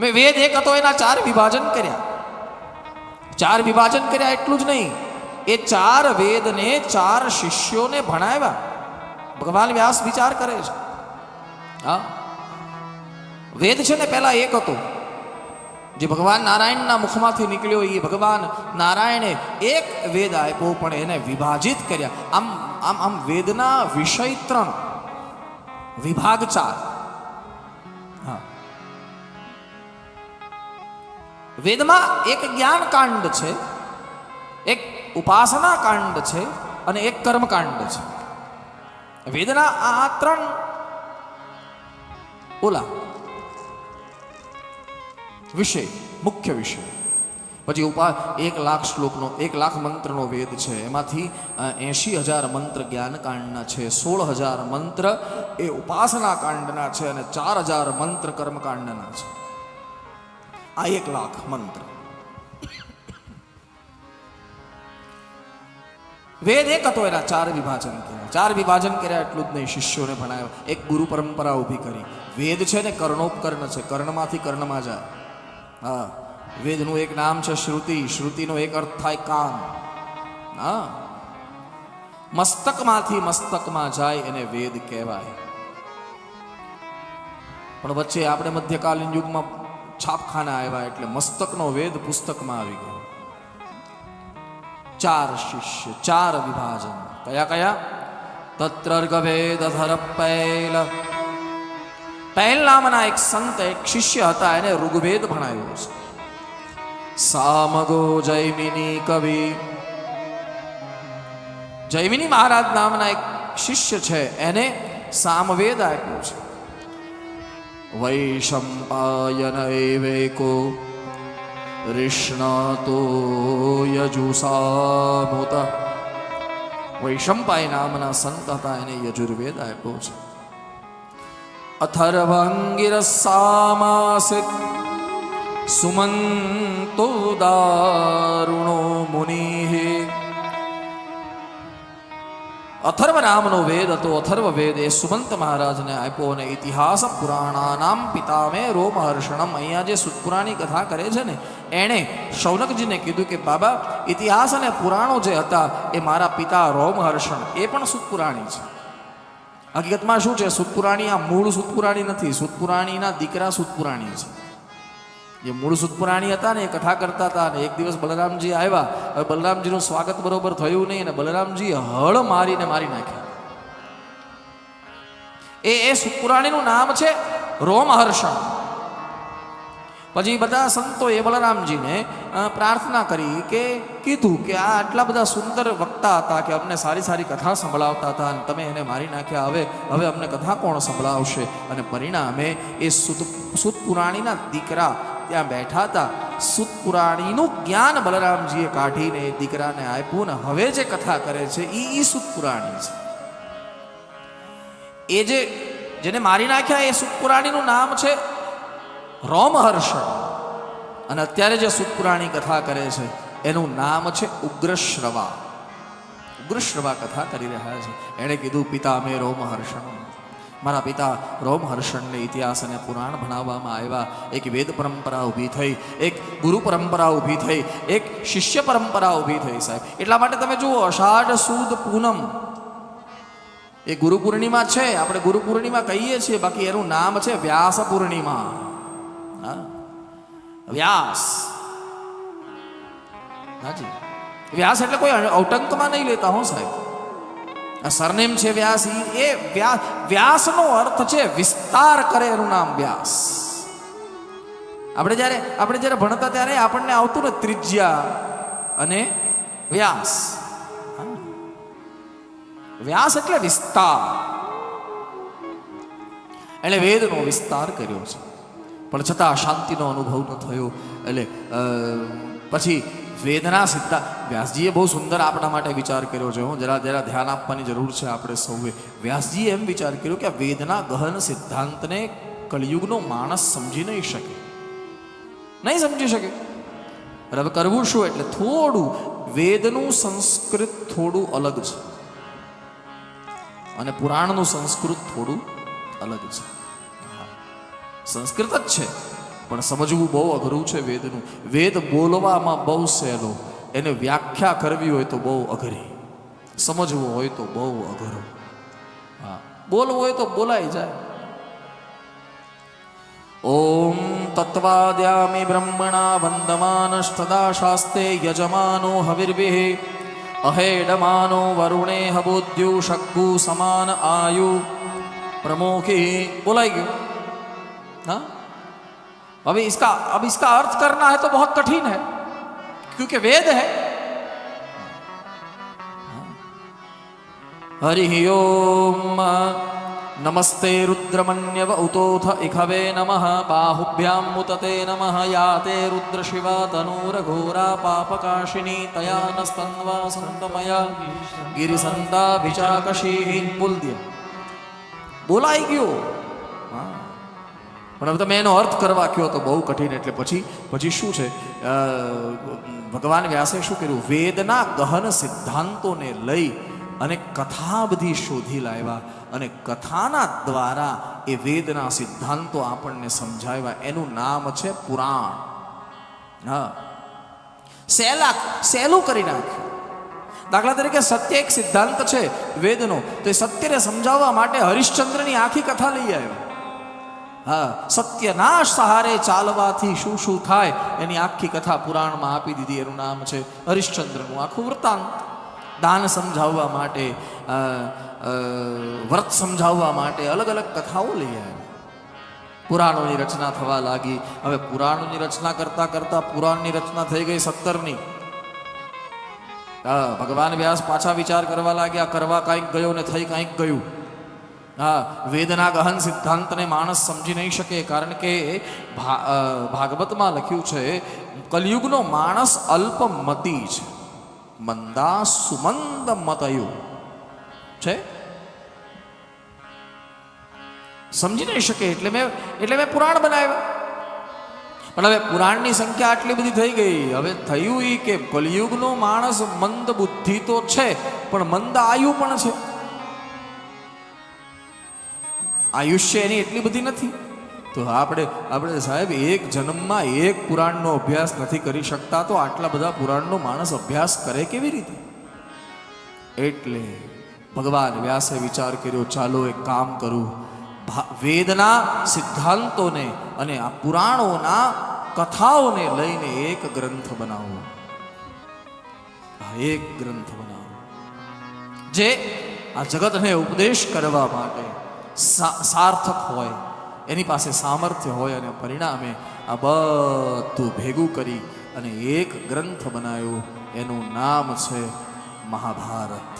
મેં વેદ એક હતો એના 4 વિભાજન કર્યા. 4 વિભાજન કર્યા એટલું જ નહીં, એ 4 વેદને 4 શિષ્યોને ભણાવ્યા. ભગવાન વ્યાસ વિચાર કરે છે. હા, વેદ છે ને પેલા એક હતો, જે ભગવાન નારાયણના મુખમાંથી નીકળ્યો. એ ભગવાન નારાયણે એક વેદ આપ્યો, પણ એને વિભાજિત કર્યા. આમ આમ આમ વેદના વિષય 3, વિભાગ 4. હા, વેદમાં એક જ્ઞાન કાંડ છે, એક ઉપાસના કાંડ છે અને એક કર્મકાંડ છે. વેદના આ 3 ઓલા વિષય, મુખ્ય વિષય. પછી 1,00,000 શ્લોકનો 1,00,000 મંત્રનો વેદ છે. એમાંથી 80,000 મંત્ર જ્ઞાન કાંડના છે, 16,000 મંત્ર એ ઉપાસના કાંડના છે અને 4,000 મંત્ર કર્મકાંડના છે. આ 1,00,000 મંત્ર. વેદ એક હતો, એના 4 વિભાજન કર્યા. 4 વિભાજન કર્યા એટલું જ નહીં, શિષ્યોને ભણાવ્યા. એક ગુરુ પરંપરા ઊભી કરી. વેદ છે ને કર્ણોપકર્ણ છે, કર્ણમાંથી કર્ણમાં જાય. હા, વેદનું એક નામ છે શ્રુતિ. શ્રુતિનો એક અર્થ થાય કાન. હા, મસ્તકમાંથી મસ્તકમાં જાય એને વેદ કહેવાય. પણ વચ્ચે આપણે મધ્યકાલીન યુગમાં છાપખાના આવ્યા એટલે મસ્તકનો વેદ પુસ્તકમાં આવી ગયો. 4 શિષ્ય, 4 વિભાજન. કયા કયા? તત્રર્ગ વેદ ધર પૈલ. પૈલ નામના એક સંત, એક શિષ્ય હતા, એને ઋગ્વેદ ભણાવ્યો છે. સામગો જૈમિની કવિ. જૈમિની મહારાજ નામના એક શિષ્ય છે, એને સામવેદ આપ્યો છે. વૈશંપાયન એવેકો રિષ્ણાતો યજુસામુત. વૈશંપાય નામના સંત હતા, એને યજુર્વેદ આપ્યો છે. અથર્વાંગિરસામાસિત સુમંતો દારુણો મુનિ. અથર્વ નામનો વેદ હતો. અથર્વ વેદ એ સુમંત મહારાજને આપ્યો અને ઇતિહાસ પુરાણાનામ પિતામે રોમહર્ષણમ. અહીંયા જે સુતપુરાણી કથા કરે છે ને, એણે શૌનકજીને કીધું કે બાબા, ઇતિહાસ અને પુરાણો જે હતા એ મારા પિતા રોમહર્ષણ, એ પણ સુતપુરાણી છે. હકીકતમાં શું છે, સુતપુરાણી આ મૂળ સુતપુરાણી નથી, સુતપુરાણીના દીકરા સુતપુરાણી છે. જે મૂળ સુતપુરાણી હતા ને એ કથા કરતા હતા, અને એક દિવસ બલરામજી આવ્યા. હવે બલરામજીનું સ્વાગત બરોબર થયું નહીં અને બલરામજી હળ મારીને મારી નાખ્યા. એ સુતપુરાણીનું નામ છે રોમહર્ષણ. પછી બધા સંતોએ બલરામજીને પ્રાર્થના કરી, કે કીધું કે આ આટલા બધા સુંદર વક્તા હતા, કે અમને સારી સારી કથા સંભળાવતા હતા, અને તમે એને મારી નાખ્યા. હવે અમને કથા કોણ સંભળાવશે? અને પરિણામે એ સુતપુરાણીના દીકરા ત્યાં બેઠા હતા. સુતપુરાણીનું જ્ઞાન બલરામજીએ કાઢીને એ દીકરાને આપ્યું, ને હવે જે કથા કરે છે એ સુતપુરાણી છે. એ જેને મારી નાખ્યા એ સુતપુરાણીનું નામ છે રોમહર્ષણ. અને અત્યારે જે સુતપુરાણી કથા કરે છે એનું નામ છે ઉગ્રશ્રવા. ઉગ્રશ્રવા કથા કરી રહ્યા છે. એણે કીધું, પિતા મેં રોમહર્ષણ. મારા પિતા રોમહર્ષણને ઇતિહાસ અને પુરાણ ભણાવવામાં આવ્યા. એક વેદ પરંપરા ઊભી થઈ, એક ગુરુ પરંપરા ઊભી થઈ, એક શિષ્ય પરંપરા ઊભી થઈ. સાહેબ, એટલા માટે તમે જુઓ, અષાઢ સુદ પૂનમ એ ગુરુ પૂર્ણિમા છે. આપણે ગુરુ પૂર્ણિમા કહીએ છીએ, બાકી એનું નામ છે વ્યાસ પૂર્ણિમા. વ્યાસ, હાજી, વ્યાસ એટલે કોઈ અવટંકમાં નહીં લેતા હો સાહેબ. આ સરનેમ છે વ્યાસ. એ વ્યાસનો અર્થ છે વિસ્તાર કરે, એનું નામ વ્યાસ. આપણે જ્યારે ભણતા ત્યારે આપણને આવતું ને ત્રિજ્યા અને વ્યાસ. વ્યાસ એટલે વિસ્તાર. એટલે વેદનો વિસ્તાર કર્યો છે, પણ છતાં શાંતિનો અનુભવ ન થયો. એટલે પછી વેદના સિદ્ધાંત વ્યાસજીએ બહુ સુંદર આપણા માટે વિચાર કર્યો છે. જરા ધ્યાન આપવાની જરૂર છે આપણે સૌએ. વ્યાસજીએ એમ વિચાર કર્યો કે આ વેદના ગહન સિદ્ધાંતને કળિયુગનો માણસ સમજી નહીં સમજી શકે. હવે કરવું શું? એટલે થોડું વેદનું સંસ્કૃત થોડું અલગ છે અને પુરાણનું સંસ્કૃત થોડું અલગ છે. સંસ્કૃત જ છે પણ સમજવું બહુ અઘરું છે વેદનું. વેદ બોલવામાં બહુ સહેલો, એને વ્યાખ્યા કરવી હોય તો બહુ અઘરી, સમજવું હોય તો બહુ અઘરું. હા, બોલવું હોય તો બોલાઈ જાય. ઓમ તત્વાદ્યામિ બ્રહ્મણા વંદમાનસ્તદા શાસ્તે યજમાનો હવિર્ભિઃ અહેડમાનો વરુણે હબોદ્યુ શક્ગુ સમાન આયુ प्रमुखी. बोला ही क्यों? हाँ, अब इसका अर्थ करना है तो बहुत कठिन है, क्योंकि वेद है. हरि ओम नमस्ते रुद्रमन्यव उतोथ इखवे नमः बाहुभ्यां मुतते नमः याते रुद्र शिवा तनूरघोरा पापकाशिनी तया नस्तन्वा संतमया गिरिसंताभिचाकशी. बोल दिया, બોલાઈ ગયો. હા, પણ હવે તમે એનો અર્થ કરવા કહો તો બહુ કઠિન. એટલે પછી શું છે, ભગવાન વ્યાસે શું કર્યું, વેદના ગહન સિદ્ધાંતોને લઈ અને કથા બધી શોધી લાવ્યા અને કથાના દ્વારા એ વેદના સિદ્ધાંતો આપણને સમજાવ્યા. એનું નામ છે પુરાણ. હા, સહેલું કરી નાખ્યું. દાખલા તરીકે સત્ય એક સિદ્ધાંત છે વેદનો, તો એ સત્યને સમજાવવા માટે હરિશ્ચંદ્રની આખી કથા લઈ આવ્યો. હા, સત્યના સહારે ચાલવાથી શું શું થાય એની આખી કથા પુરાણમાં આપી દીધી. એનું નામ છે હરિશ્ચંદ્રનું આખું વૃત્તાંત. દાન સમજાવવા માટે, વ્રત સમજાવવા માટે અલગ અલગ કથાઓ લઈ આવ્યા. પુરાણોની રચના થવા લાગી. હવે પુરાણોની રચના કરતા કરતા પુરાણની રચના થઈ ગઈ 17ની. ભગવાન વ્યાસ પાછા વિચાર કરવા લાગ્યા, કરવા કાંઈક ગયો ને થઈ કાંઈક ગયું. હા, વેદના ગહન સિદ્ધાંતને માણસ સમજી નહીં શકે, કારણ કે ભાગવતમાં લખ્યું છે કલયુગનો માણસ અલ્પમતી છે, મંદા સુમંદ મતયુ છે, સમજી નહીં શકે. એટલે મેં પુરાણ બનાવ્યા. પણ હવે પુરાણની સંખ્યા આટલી બધી થઈ ગઈ. હવે થયું એ કે કલયુગનો માણસ મંદ બુદ્ધિ તો છે, પણ મંદ આયુ પણ છે. આયુષ્ય એની એટલી બધી નથી. તો આપણે સાહેબ એક જન્મમાં એક પુરાણનો અભ્યાસ નથી કરી શકતા, તો આટલા બધા પુરાણનો માણસ અભ્યાસ કરે કેવી રીતે? એટલે ભગવાન વ્યાસે વિચાર કર્યો, ચાલો એક કામ કરું, વેદના સિદ્ધાંતોને અને આ પુરાણોના કથાઓને લઈને એક ગ્રંથ બનાવો. એક ગ્રંથ બનાવો જે આ જગતને ઉપદેશ કરવા માટે સાર્થક હોય, એની પાસે સામર્થ્ય હોય, અને પરિણામે આ બધું ભેગું કરી અને એક ગ્રંથ બનાવ્યો. એનું નામ છે મહાભારત.